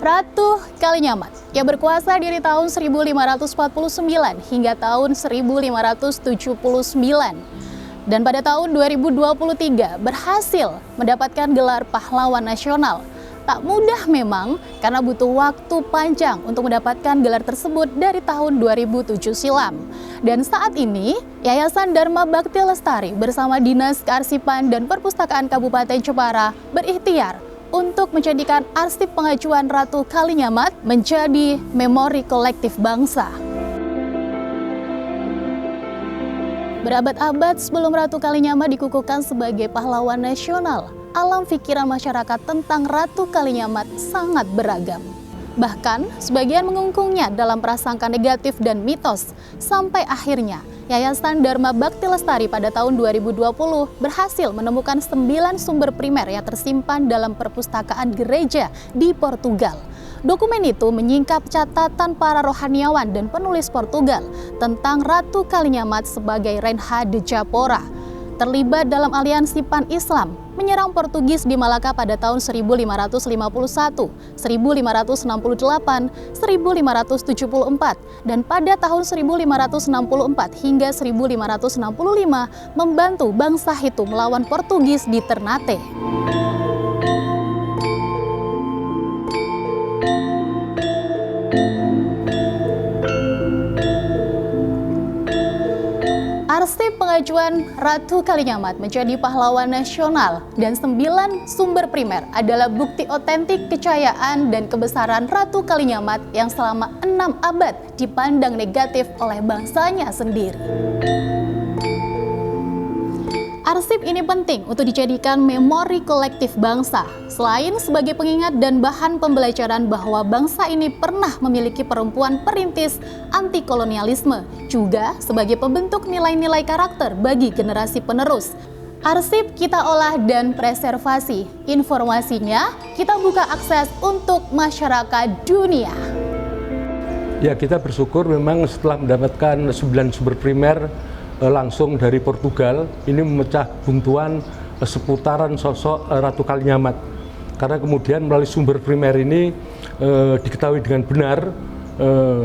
Ratu Kalinyamat yang berkuasa dari tahun 1549 hingga tahun 1579 dan pada tahun 2023 berhasil mendapatkan gelar pahlawan nasional. Tak mudah memang karena butuh waktu panjang untuk mendapatkan gelar tersebut dari tahun 2007 silam. Dan saat ini Yayasan Dharma Bakti Lestari bersama Dinas Kearsipan dan Perpustakaan Kabupaten Jepara berikhtiar untuk menjadikan arsip pengajuan Ratu Kalinyamat menjadi memori kolektif bangsa. Berabad-abad sebelum Ratu Kalinyamat dikukuhkan sebagai pahlawan nasional, alam pikiran masyarakat tentang Ratu Kalinyamat sangat beragam. Bahkan, sebagian mengungkungnya dalam prasangka negatif dan mitos, sampai akhirnya Yayasan Dharma Bakti Lestari pada tahun 2020 berhasil menemukan 9 sumber primer yang tersimpan dalam perpustakaan gereja di Portugal. Dokumen itu menyingkap catatan para rohaniawan dan penulis Portugal tentang Ratu Kalinyamat sebagai Rainha de Japora, terlibat dalam aliansi Pan-Islam menyerang Portugis di Malaka pada tahun 1551, 1568, 1574, dan pada tahun 1564 hingga 1565 membantu bangsa itu melawan Portugis di Ternate. Arsip pengajuan Ratu Kalinyamat menjadi pahlawan nasional dan 9 sumber primer adalah bukti otentik kejayaan dan kebesaran Ratu Kalinyamat yang selama 6 abad dipandang negatif oleh bangsanya sendiri. Arsip ini penting untuk dijadikan memori kolektif bangsa, selain sebagai pengingat dan bahan pembelajaran bahwa bangsa ini pernah memiliki perempuan perintis anti kolonialisme, juga sebagai pembentuk nilai-nilai karakter bagi generasi penerus. Arsip kita olah dan preservasi, informasinya kita buka akses untuk masyarakat dunia. Ya, kita bersyukur memang setelah mendapatkan 9 sumber primer langsung dari Portugal, ini memecah buntuan seputaran sosok Ratu Kalinyamat. Karena kemudian melalui sumber primer ini diketahui dengan benar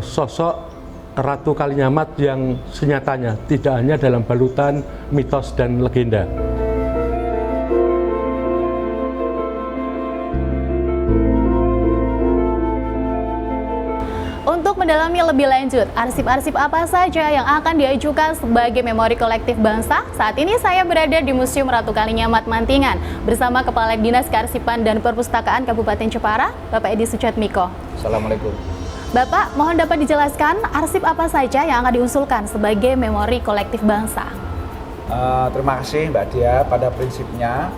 sosok Ratu Kalinyamat yang senyatanya, tidak hanya dalam balutan mitos dan legenda. Untuk mendalami lebih lanjut, arsip-arsip apa saja yang akan diajukan sebagai memori kolektif bangsa? Saat ini saya berada di Museum Ratu Kalinyamat Mantingan bersama Kepala Dinas Kearsipan dan Perpustakaan Kabupaten Jepara, Bapak Edi Sujatmiko. Assalamualaikum. Bapak, mohon dapat dijelaskan arsip apa saja yang akan diusulkan sebagai memori kolektif bangsa? Terima kasih Mbak Dia. Pada prinsipnya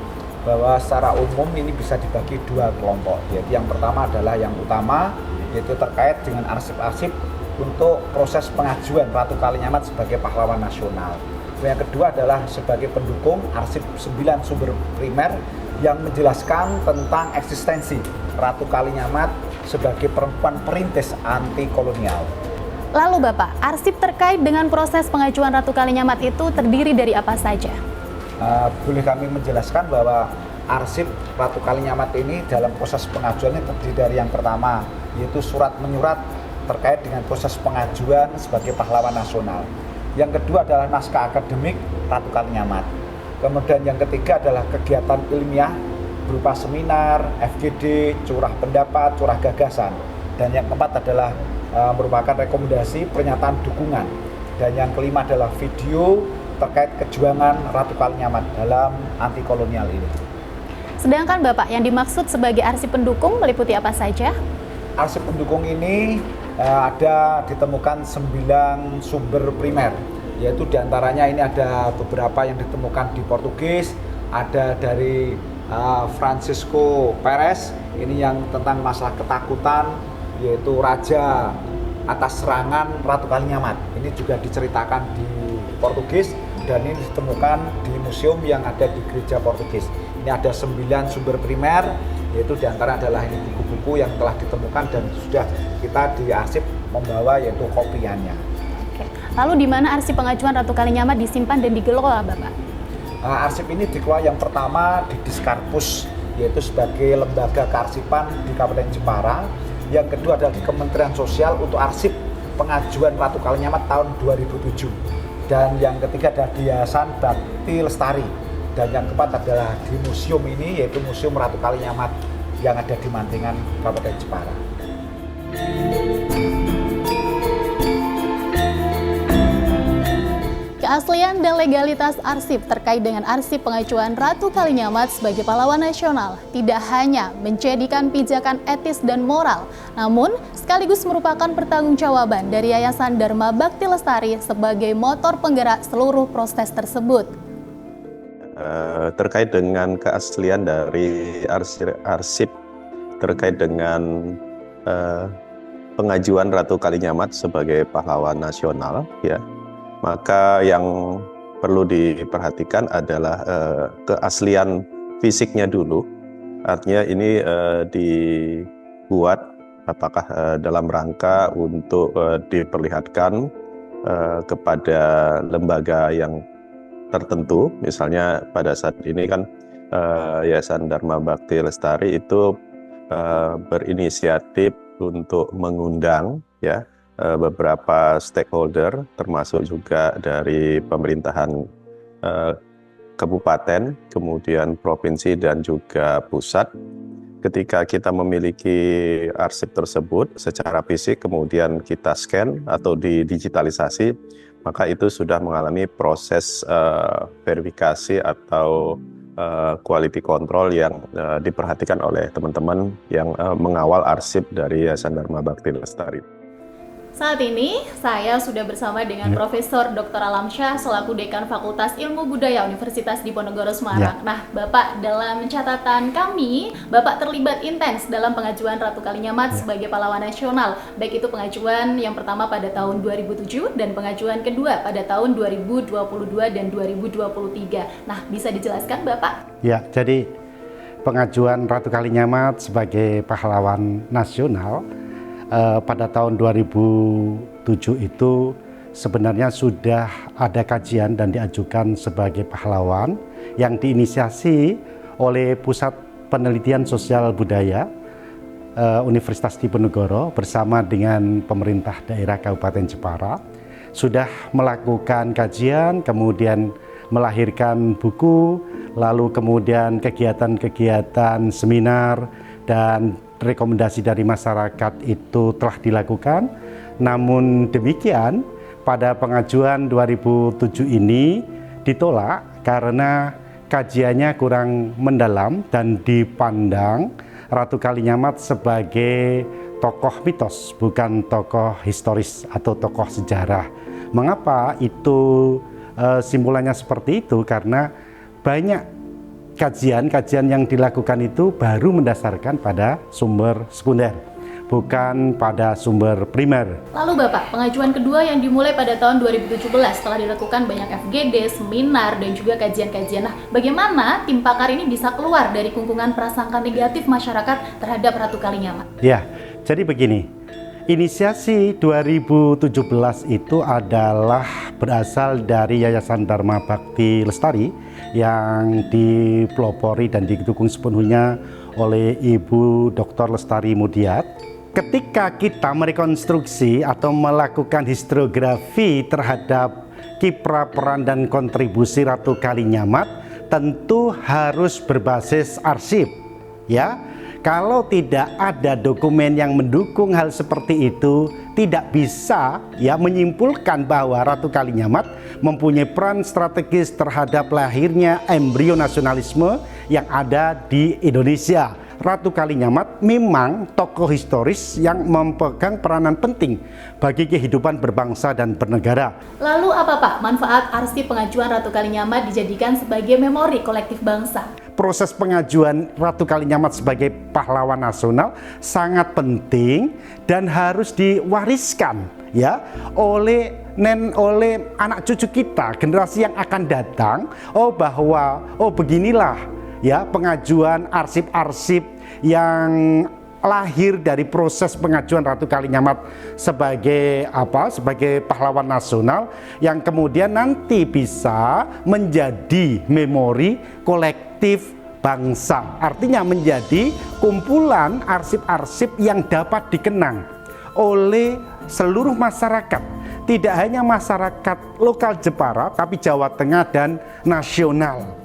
bahwa secara umum ini bisa dibagi 2 kelompok. Yaitu yang pertama adalah yang utama, yaitu terkait dengan arsip-arsip untuk proses pengajuan Ratu Kalinyamat sebagai pahlawan nasional. Yang kedua adalah sebagai pendukung arsip 9 sumber primer yang menjelaskan tentang eksistensi Ratu Kalinyamat sebagai perempuan perintis anti kolonial. Lalu Bapak, arsip terkait dengan proses pengajuan Ratu Kalinyamat itu terdiri dari apa saja? Boleh kami menjelaskan bahwa arsip Ratu Kalinyamat ini dalam proses pengajuannya terdiri dari yang pertama, yaitu surat menyurat terkait dengan proses pengajuan sebagai pahlawan nasional. Yang kedua adalah naskah akademik Ratu Kalinyamat. Kemudian yang ketiga adalah kegiatan ilmiah berupa seminar, FGD, curah pendapat, curah gagasan. Dan yang keempat adalah merupakan rekomendasi pernyataan dukungan. Dan yang kelima adalah video terkait kejuangan Ratu Kalinyamat dalam anti kolonial ini. Sedangkan Bapak, yang dimaksud sebagai arsip pendukung meliputi apa saja? Arsip pendukung ini ada ditemukan 9 sumber primer, yaitu diantaranya ini ada beberapa yang ditemukan di Portugis, ada dari Francisco Perez, ini yang tentang masalah ketakutan, yaitu raja atas serangan Ratu Kalinyamat. Ini juga diceritakan di Portugis dan ini ditemukan di museum yang ada di gereja Portugis. Ini ada 9 sumber primer, yaitu diantara adalah ini buku-buku yang telah ditemukan dan sudah kita diarsip membawa yaitu kopiannya. Oke. Lalu di mana arsip pengajuan Ratu Kalinyamat disimpan dan dikelola, Bapak? Arsip ini dikelola yang pertama di Diskarpus, yaitu sebagai lembaga kearsipan di Kabupaten Jepara. Yang kedua adalah di Kementerian Sosial untuk arsip pengajuan Ratu Kalinyamat tahun 2007. Dan yang ketiga adalah di Yayasan Bakti Lestari. Dan yang keempat adalah di museum ini, yaitu Museum Ratu Kalinyamat yang ada di Mantingan, Kabupaten Jepara. Keaslian dan legalitas arsip terkait dengan arsip pengajuan Ratu Kalinyamat sebagai pahlawan nasional tidak hanya menjadikan pijakan etis dan moral, namun sekaligus merupakan pertanggungjawaban dari Yayasan Dharma Bakti Lestari sebagai motor penggerak seluruh proses tersebut. Terkait dengan keaslian dari arsip terkait dengan pengajuan Ratu Kalinyamat sebagai pahlawan nasional, ya, maka yang perlu diperhatikan adalah keaslian fisiknya dulu. Artinya ini dibuat apakah dalam rangka untuk diperlihatkan kepada lembaga yang tertentu. Misalnya pada saat ini kan Yayasan Dharma Bakti Lestari itu berinisiatif untuk mengundang, ya, beberapa stakeholder, termasuk juga dari pemerintahan kabupaten, kemudian provinsi dan juga pusat. Ketika kita memiliki arsip tersebut secara fisik, kemudian kita scan atau didigitalisasi, maka itu sudah mengalami proses verifikasi atau quality control yang diperhatikan oleh teman-teman yang mengawal arsip dari Yayasan Dharma Bakti Lestari. Saat ini saya sudah bersama dengan Profesor Dr. Alamsyah selaku Dekan Fakultas Ilmu Budaya Universitas Diponegoro Semarang. Nah, Bapak, dalam catatan kami, Bapak terlibat intens dalam pengajuan Ratu Kalinyamat sebagai pahlawan nasional, baik itu pengajuan yang pertama pada tahun 2007 dan pengajuan kedua pada tahun 2022 dan 2023. Nah, bisa dijelaskan, Bapak? Ya, jadi pengajuan Ratu Kalinyamat sebagai pahlawan nasional pada tahun 2007 itu sebenarnya sudah ada kajian dan diajukan sebagai pahlawan yang diinisiasi oleh Pusat Penelitian Sosial Budaya Universitas Diponegoro bersama dengan pemerintah daerah Kabupaten Jepara. Sudah melakukan kajian, kemudian melahirkan buku, lalu kemudian kegiatan-kegiatan seminar dan rekomendasi dari masyarakat itu telah dilakukan. Namun demikian, pada pengajuan 2007 ini ditolak karena kajiannya kurang mendalam dan dipandang Ratu Kalinyamat sebagai tokoh mitos, bukan tokoh historis atau tokoh sejarah. Mengapa itu simpulannya seperti itu? Karena banyak kajian yang dilakukan itu baru mendasarkan pada sumber sekunder, bukan pada sumber primer. Lalu Bapak, pengajuan kedua yang dimulai pada tahun 2017 setelah dilakukan banyak FGD, seminar, dan juga kajian-kajian. Nah, bagaimana tim pakar ini bisa keluar dari kungkungan prasangka negatif masyarakat terhadap Ratu Kalinyamat? Ya, jadi begini. Inisiasi 2017 itu adalah berasal dari Yayasan Dharma Bakti Lestari yang dipelopori dan didukung sepenuhnya oleh Ibu Dr. Lestari Mudiat. Ketika kita merekonstruksi atau melakukan historiografi terhadap kiprah, peran, dan kontribusi Ratu Kalinyamat, tentu harus berbasis arsip, ya. Kalau tidak ada dokumen yang mendukung hal seperti itu, tidak bisa ya menyimpulkan bahwa Ratu Kalinyamat mempunyai peran strategis terhadap lahirnya embrio nasionalisme yang ada di Indonesia. Ratu Kalinyamat memang tokoh historis yang memegang peranan penting bagi kehidupan berbangsa dan bernegara. Lalu apa Pak manfaat arsip pengajuan Ratu Kalinyamat dijadikan sebagai memori kolektif bangsa? Proses pengajuan Ratu Kalinyamat sebagai pahlawan nasional sangat penting dan harus diwariskan ya oleh anak cucu kita, generasi yang akan datang. Bahwa beginilah ya pengajuan arsip-arsip yang lahir dari proses pengajuan Ratu Kalinyamat sebagai pahlawan nasional yang kemudian nanti bisa menjadi memori kolektif bangsa. Artinya menjadi kumpulan arsip-arsip yang dapat dikenang oleh seluruh masyarakat. Tidak hanya masyarakat lokal Jepara, tapi Jawa Tengah dan nasional.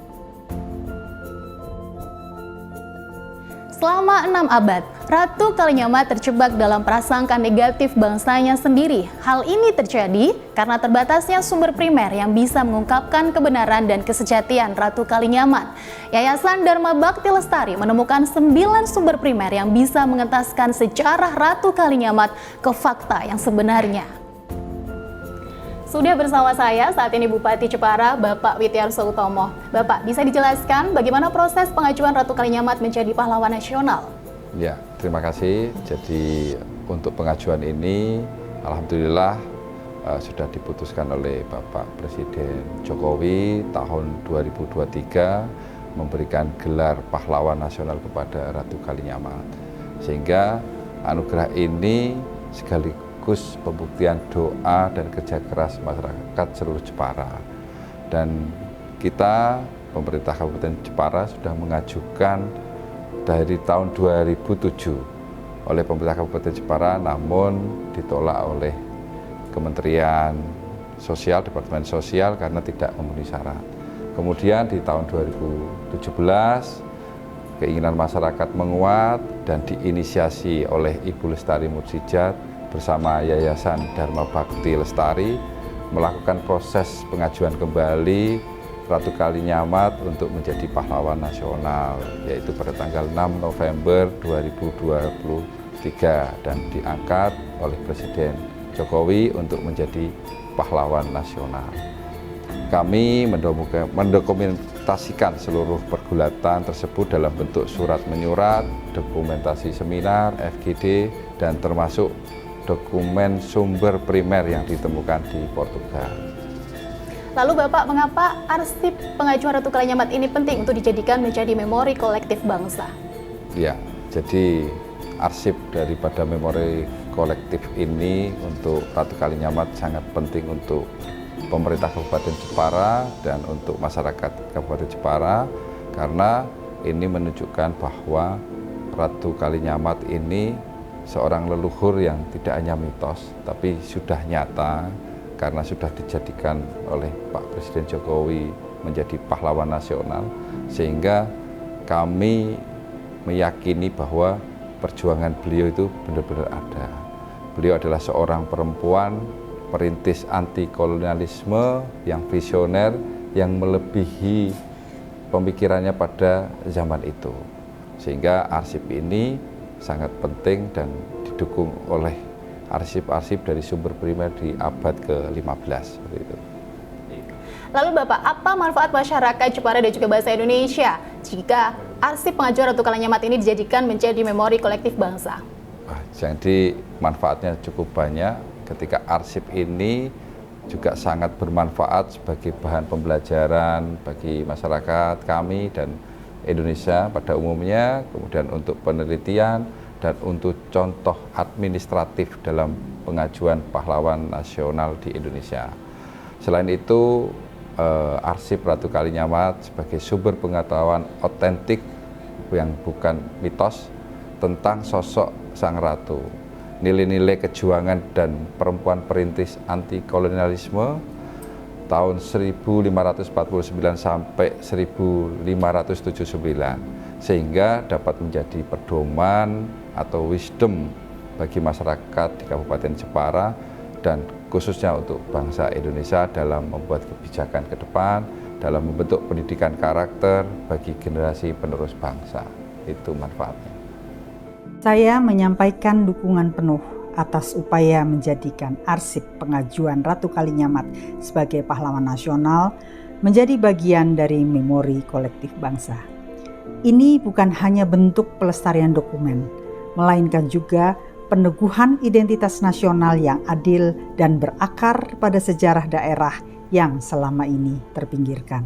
Selama 6 abad, Ratu Kalinyamat terjebak dalam prasangka negatif bangsanya sendiri. Hal ini terjadi karena terbatasnya sumber primer yang bisa mengungkapkan kebenaran dan kesejatian Ratu Kalinyamat. Yayasan Dharma Bakti Lestari menemukan 9 sumber primer yang bisa mengentaskan sejarah Ratu Kalinyamat ke fakta yang sebenarnya. Sudah bersama saya saat ini Bupati Jepara, Bapak Wityarso Utomo. Bapak, bisa dijelaskan bagaimana proses pengajuan Ratu Kalinyamat menjadi pahlawan nasional? Ya, terima kasih. Jadi untuk pengajuan ini, alhamdulillah sudah diputuskan oleh Bapak Presiden Jokowi tahun 2023 memberikan gelar pahlawan nasional kepada Ratu Kalinyamat. Sehingga anugerah ini sekaligus pembuktian doa dan kerja keras masyarakat seluruh Jepara. Dan kita, pemerintah Kabupaten Jepara, sudah mengajukan dari tahun 2007 oleh pemerintah Kabupaten Jepara, namun ditolak oleh Kementerian Sosial, Departemen Sosial karena tidak memenuhi syarat. Kemudian di tahun 2017 keinginan masyarakat menguat dan diinisiasi oleh Ibu Lestari Mursyidjat bersama Yayasan Dharma Bakti Lestari melakukan proses pengajuan kembali Ratu Kalinyamat untuk menjadi pahlawan nasional, yaitu pada tanggal 6 November 2023 dan diangkat oleh Presiden Jokowi untuk menjadi pahlawan nasional. Kami mendokumentasikan seluruh pergulatan tersebut dalam bentuk surat menyurat, dokumentasi seminar, FGD, dan termasuk dokumen sumber primer yang ditemukan di Portugal. Lalu Bapak, mengapa arsip pengajuan Ratu Kalinyamat ini penting untuk dijadikan menjadi memori kolektif bangsa? Ya, jadi arsip daripada memori kolektif ini untuk Ratu Kalinyamat sangat penting untuk pemerintah Kabupaten Jepara dan untuk masyarakat Kabupaten Jepara, karena ini menunjukkan bahwa Ratu Kalinyamat ini seorang leluhur yang tidak hanya mitos, tapi sudah nyata karena sudah dijadikan oleh Pak Presiden Jokowi menjadi pahlawan nasional, sehingga kami meyakini bahwa perjuangan beliau itu benar-benar ada. Beliau adalah seorang perempuan perintis anti kolonialisme yang visioner, yang melebihi pemikirannya pada zaman itu, sehingga arsip ini sangat penting dan didukung oleh arsip-arsip dari sumber primer di abad ke-15 seperti itu. Lalu Bapak, apa manfaat masyarakat Jepara dan juga bahasa Indonesia jika arsip pengajuan Ratu Kalinyamat ini dijadikan menjadi memori kolektif bangsa? Jadi manfaatnya cukup banyak ketika arsip ini juga sangat bermanfaat sebagai bahan pembelajaran bagi masyarakat kami dan Indonesia pada umumnya, kemudian untuk penelitian dan untuk contoh administratif dalam pengajuan pahlawan nasional di Indonesia. Selain itu, arsip Ratu Kalinyamat sebagai sumber pengetahuan otentik yang bukan mitos tentang sosok Sang Ratu, nilai-nilai kejuangan dan perempuan perintis anti kolonialisme tahun 1549 sampai 1579, sehingga dapat menjadi pedoman atau wisdom bagi masyarakat di Kabupaten Jepara dan khususnya untuk bangsa Indonesia dalam membuat kebijakan ke depan, dalam membentuk pendidikan karakter bagi generasi penerus bangsa. Itu manfaatnya. Saya menyampaikan dukungan penuh atas upaya menjadikan arsip pengajuan Ratu Kalinyamat sebagai pahlawan nasional menjadi bagian dari memori kolektif bangsa. Ini bukan hanya bentuk pelestarian dokumen, melainkan juga peneguhan identitas nasional yang adil dan berakar pada sejarah daerah yang selama ini terpinggirkan.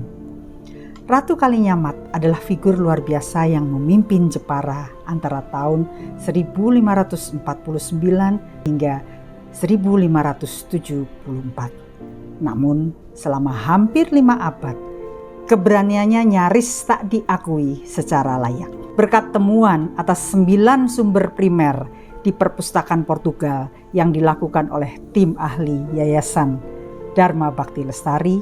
Ratu Kalinyamat adalah figur luar biasa yang memimpin Jepara antara tahun 1549 hingga 1574. Namun, selama hampir 5 abad, keberaniannya nyaris tak diakui secara layak. Berkat temuan atas 9 sumber primer di perpustakaan Portugal yang dilakukan oleh tim ahli Yayasan Dharma Bhakti Lestari,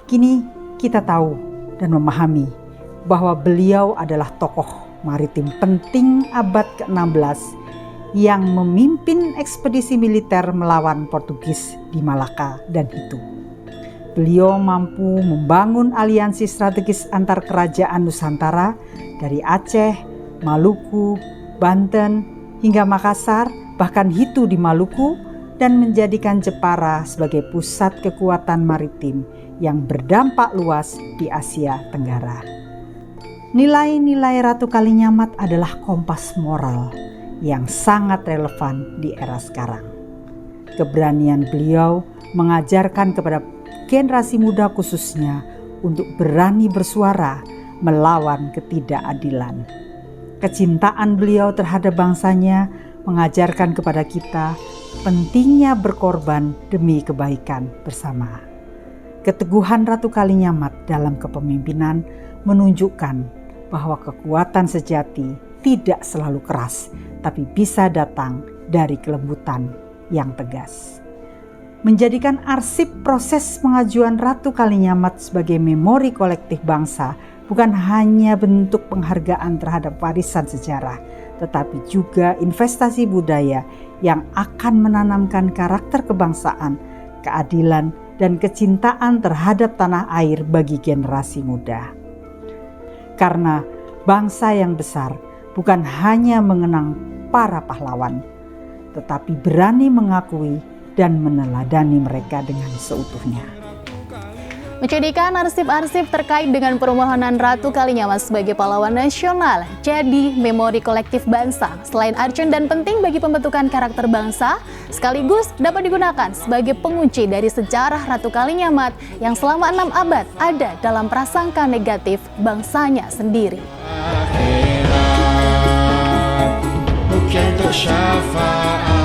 kini kita tahu dan memahami bahwa beliau adalah tokoh maritim penting abad ke-16 yang memimpin ekspedisi militer melawan Portugis di Malaka dan Hitu. Beliau mampu membangun aliansi strategis antar kerajaan Nusantara dari Aceh, Maluku, Banten, hingga Makassar, bahkan Hitu di Maluku, dan menjadikan Jepara sebagai pusat kekuatan maritim yang berdampak luas di Asia Tenggara. Nilai-nilai Ratu Kalinyamat adalah kompas moral yang sangat relevan di era sekarang. Keberanian beliau mengajarkan kepada generasi muda khususnya untuk berani bersuara melawan ketidakadilan. Kecintaan beliau terhadap bangsanya mengajarkan kepada kita pentingnya berkorban demi kebaikan bersama. Keteguhan Ratu Kalinyamat dalam kepemimpinan menunjukkan bahwa kekuatan sejati tidak selalu keras, tapi bisa datang dari kelembutan yang tegas. Menjadikan arsip proses pengajuan Ratu Kalinyamat sebagai memori kolektif bangsa bukan hanya bentuk penghargaan terhadap warisan sejarah, tetapi juga investasi budaya yang akan menanamkan karakter kebangsaan, keadilan, dan kecintaan terhadap tanah air bagi generasi muda. Karena bangsa yang besar bukan hanya mengenang para pahlawan, tetapi berani mengakui dan meneladani mereka dengan seutuhnya. Menjadikan arsip-arsip terkait dengan permohonan Ratu Kalinyamat sebagai pahlawan nasional jadi memori kolektif bangsa. Selain arcun dan penting bagi pembentukan karakter bangsa, sekaligus dapat digunakan sebagai pengunci dari sejarah Ratu Kalinyamat yang selama 6 abad ada dalam prasangka negatif bangsanya sendiri. Untuk syafaat